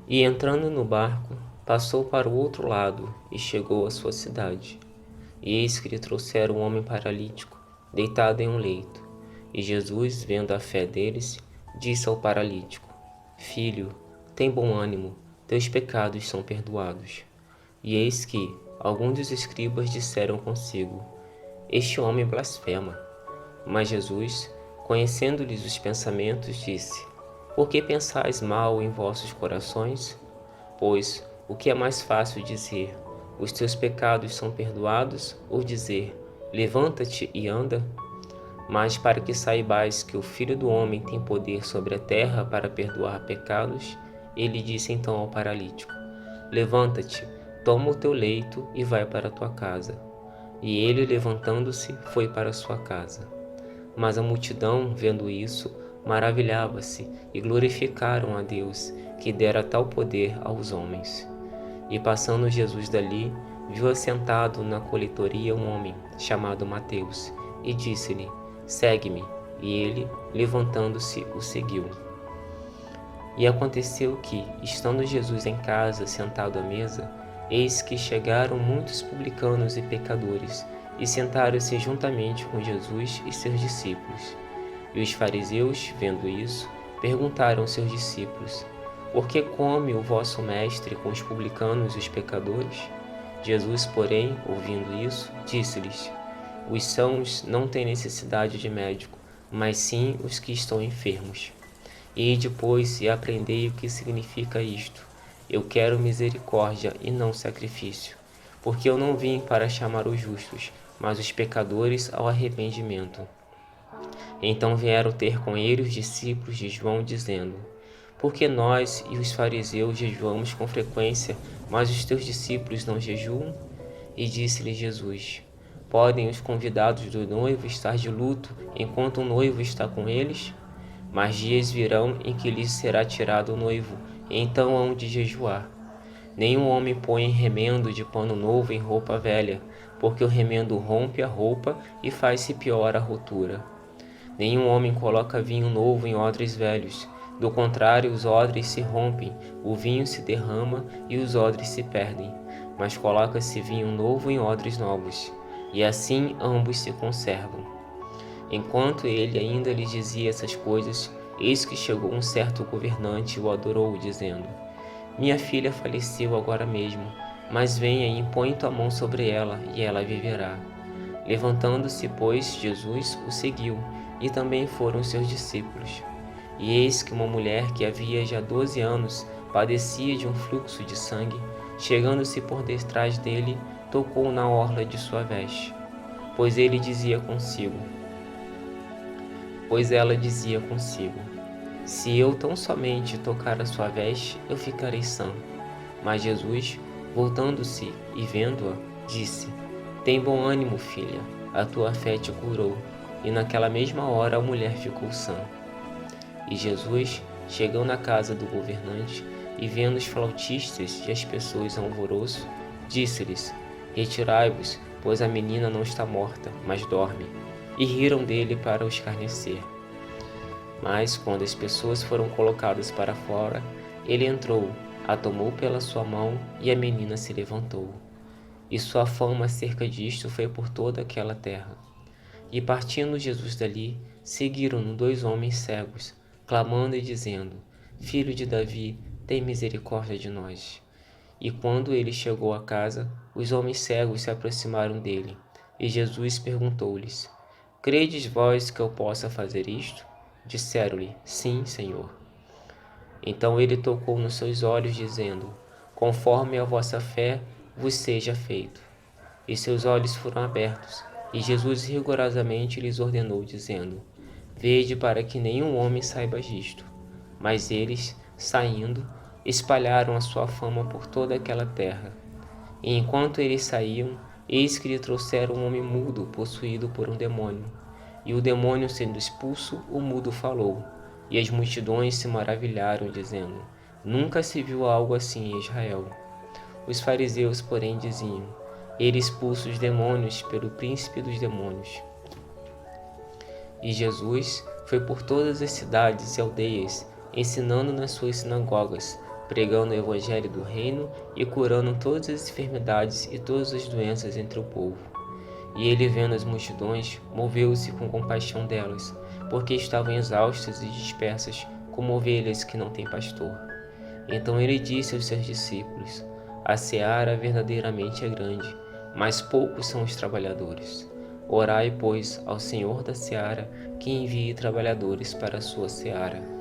E entrando no barco, passou para o outro lado e chegou à sua cidade. E eis que lhe trouxeram um homem paralítico, deitado em um leito. E Jesus, vendo a fé deles, disse ao paralítico: Filho, tem bom ânimo, teus pecados são perdoados. E eis que alguns dos escribas disseram consigo: Este homem blasfema. Mas Jesus, conhecendo-lhes os pensamentos, disse: Por que pensais mal em vossos corações? Pois o que é mais fácil dizer: Os teus pecados são perdoados, ou dizer: Levanta-te e anda? Mas para que saibais que o Filho do Homem tem poder sobre a terra para perdoar pecados, ele disse então ao paralítico: Levanta-te, toma o teu leito e vai para a tua casa. E ele, levantando-se, foi para a sua casa. Mas a multidão, vendo isso, maravilhava-se e glorificaram a Deus, que dera tal poder aos homens. E passando Jesus dali, viu assentado na coletoria um homem, chamado Mateus, e disse-lhe: Segue-me. E ele, levantando-se, o seguiu. E aconteceu que, estando Jesus em casa, sentado à mesa, eis que chegaram muitos publicanos e pecadores, e sentaram-se juntamente com Jesus e seus discípulos. E os fariseus, vendo isso, perguntaram aos seus discípulos: Por que come o vosso mestre com os publicanos e os pecadores? Jesus, porém, ouvindo isso, disse-lhes: Os sãos não têm necessidade de médico, mas sim os que estão enfermos. E depois e aprendei o que significa isto: Eu quero misericórdia e não sacrifício, porque eu não vim para chamar os justos, mas os pecadores ao arrependimento. Então vieram ter com ele os discípulos de João, dizendo: Por que nós e os fariseus jejuamos com frequência, mas os teus discípulos não jejuam? E disse-lhe Jesus: Podem os convidados do noivo estar de luto enquanto o noivo está com eles? Mas dias virão em que lhes será tirado o noivo, e então hão de jejuar. Nenhum homem põe remendo de pano novo em roupa velha, porque o remendo rompe a roupa e faz-se pior a rotura. Nenhum homem coloca vinho novo em odres velhos, do contrário os odres se rompem, o vinho se derrama e os odres se perdem. Mas coloca-se vinho novo em odres novos, e assim ambos se conservam. Enquanto ele ainda lhes dizia essas coisas, eis que chegou um certo governante e o adorou, dizendo: Minha filha faleceu agora mesmo, mas venha e impõe tua mão sobre ela, e ela viverá. Levantando-se, pois, Jesus o seguiu, e também foram seus discípulos. E eis que uma mulher que havia já 12 anos padecia de um fluxo de sangue, chegando-se por detrás dele, tocou na orla de sua veste. Pois ela dizia consigo: Se eu tão somente tocar a sua veste, eu ficarei sã. Mas Jesus, voltando-se e vendo-a, disse: Tem bom ânimo, filha, a tua fé te curou. E naquela mesma hora a mulher ficou sã. E Jesus, chegando na casa do governante, e vendo os flautistas e as pessoas em alvoroço, disse-lhes: Retirai-vos, pois a menina não está morta, mas dorme. E riram dele para o escarnecer. Mas, quando as pessoas foram colocadas para fora, ele entrou, a tomou pela sua mão, e a menina se levantou. E sua fama acerca disto foi por toda aquela terra. E partindo Jesus dali, seguiram-no 2 homens cegos, clamando e dizendo: Filho de Davi, tem misericórdia de nós. E quando ele chegou à casa, os homens cegos se aproximaram dele, e Jesus perguntou-lhes: Credes vós que eu possa fazer isto? Disseram-lhe: Sim, Senhor. Então ele tocou nos seus olhos, dizendo: Conforme a vossa fé vos seja feito. E seus olhos foram abertos, e Jesus rigorosamente lhes ordenou, dizendo: Vede para que nenhum homem saiba disto. Mas eles, saindo, espalharam a sua fama por toda aquela terra. E enquanto eles saíam, eis que lhe trouxeram um homem mudo, possuído por um demônio. E o demônio sendo expulso, o mudo falou. E as multidões se maravilharam, dizendo: Nunca se viu algo assim em Israel. Os fariseus, porém, diziam: Ele expulsa os demônios pelo príncipe dos demônios. E Jesus foi por todas as cidades e aldeias, ensinando nas suas sinagogas, pregando o evangelho do reino e curando todas as enfermidades e todas as doenças entre o povo. E ele, vendo as multidões, moveu-se com compaixão delas, porque estavam exaustas e dispersas, como ovelhas que não têm pastor. Então ele disse aos seus discípulos: a seara verdadeiramente é grande, mas poucos são os trabalhadores. Orai, pois, ao Senhor da seara, que envie trabalhadores para a sua seara.